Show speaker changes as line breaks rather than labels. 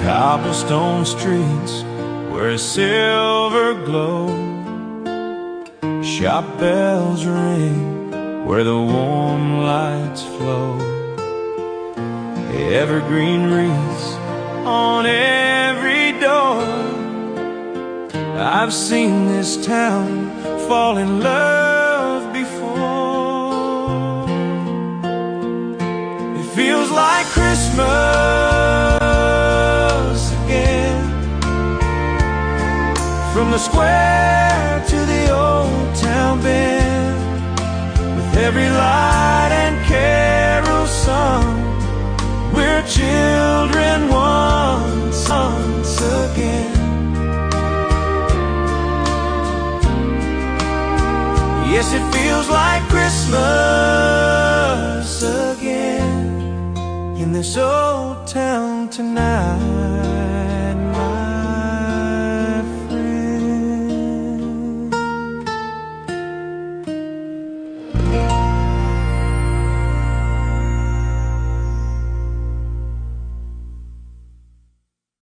Cobblestone streets where a silver glow, shop bells ring where the warm lights flow, evergreen wreaths on every door. I've seen this town fall in love before. It feels like Christmas again, from the square to the old town bend, with every light and carol sung, we're children once again. Yes, it feels like Christmas again in this old town tonight.